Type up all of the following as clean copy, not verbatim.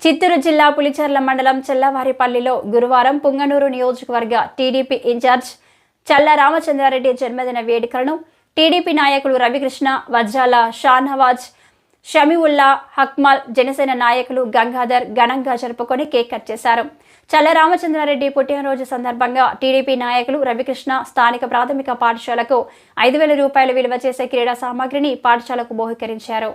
చిత్తూరు జిల్లా పులిచెర్ల మండలం చెల్లవారిపల్లిలో గురువారం పుంగనూరు నియోజకవర్గ టీడీపీ ఇన్ఛార్జ్ చల్ల రామచంద్రారెడ్డి జన్మదిన వేడుకలను టీడీపీ నాయకులు రవికృష్ణ, వజ్రాల షానవాజ్, షమీవుల్లా, హక్మల్, జనసేన నాయకులు గంగాధర్ ఘనంగా జరుపుకొని కేక్ కట్ చేశారు. చల్ల రామచంద్రారెడ్డి పుట్టినరోజు సందర్భంగా టీడీపీ నాయకులు రవికృష్ణ స్థానిక ప్రాథమిక పాఠశాలకు 5,000 రూపాయలు విలువ చేసే క్రీడా సామాగ్రిని పాఠశాలకు బహుకరించారు.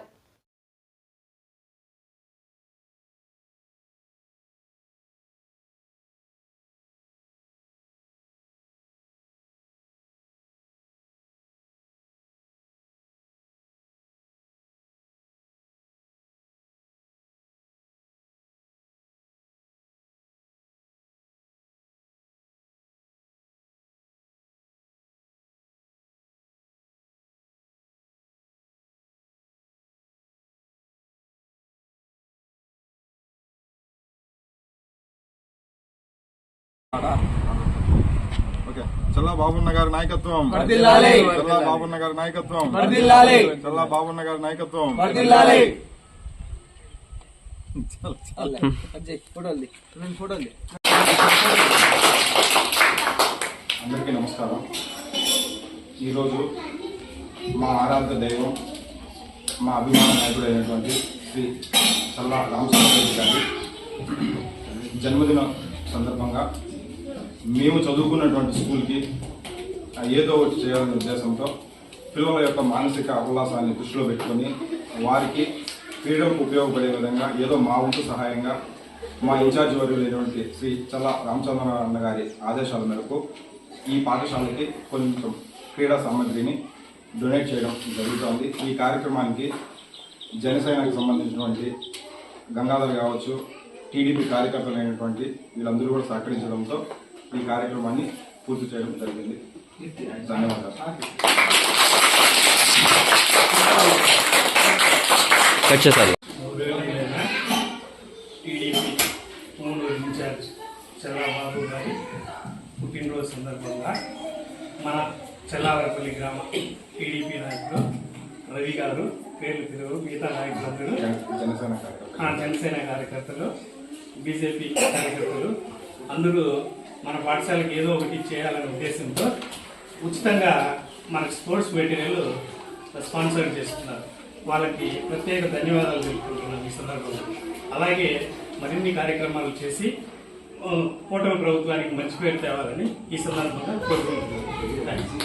చల్లా బాబున్న గారి నాయకత్వం, చల్లా బాబున్న గారి నాయకత్వం, చల్లా బాబున్న గారి నాయకత్వం. అందరికీ నమస్కారం. ఈరోజు మా ఆరాధ్య దైవం, మా అభిమాన నాయకుడు అయినటువంటి శ్రీ చల్లా రామచంద్రారెడ్డి గారి జన్మదిన సందర్భంగా మేము చదువుకున్నటువంటి స్కూల్కి ఏదో ఒకటి చేయాలనే ఉద్దేశంతో పిల్లల యొక్క మానసిక ఉల్లాసాన్ని దృష్టిలో పెట్టుకొని వారికి క్రీడలకు ఉపయోగపడే విధంగా ఏదో మా వంతు సహాయంగా మా ఇన్ఛార్జ్ వర్యులైనటువంటి శ్రీ చల్ల రామచంద్రన్న గారి ఆదేశాల మేరకు ఈ పాఠశాలకి కొంచెం క్రీడా సామగ్రిని డొనేట్ చేయడం జరుగుతోంది. ఈ కార్యక్రమానికి జనసేనకు సంబంధించినటువంటి గంగాధర్ కావచ్చు, టీడీపీ కార్యకర్తలైనటువంటి వీళ్ళందరూ కూడా సహకరించడంతో ఈ కార్యక్రమాన్ని పూర్తి చేయడం జరిగింది. ధన్యవాదాలు. టీడీపీ పుంగనూరు ఇన్ఛార్జ్ చల్లాబాబు గారి పుట్టినరోజు సందర్భంగా మన చెల్లావరపల్లి గ్రామ టీడీపీ నాయకులు రవి గారు, పేర్లు తిరుగు మిగతా నాయకులందరూ, జనసేన కార్యకర్తలు, బీజేపీ కార్యకర్తలు అందరూ మన పాఠశాలకు ఏదో ఒకటి చేయాలనే ఉద్దేశంతో ఉచితంగా మనకు స్పోర్ట్స్ మెటీరియల్ స్పాన్సర్ చేస్తున్నారు. వాళ్ళకి ప్రత్యేక ధన్యవాదాలు తెలుపుకుంటున్నాం ఈ సందర్భంగా. అలాగే మరిన్ని కార్యక్రమాలు చేసి కూటమి ప్రభుత్వానికి మంచి పేరు తేవాలని ఈ సందర్భంగా కోరుకుంటున్నాను. థ్యాంక్స్.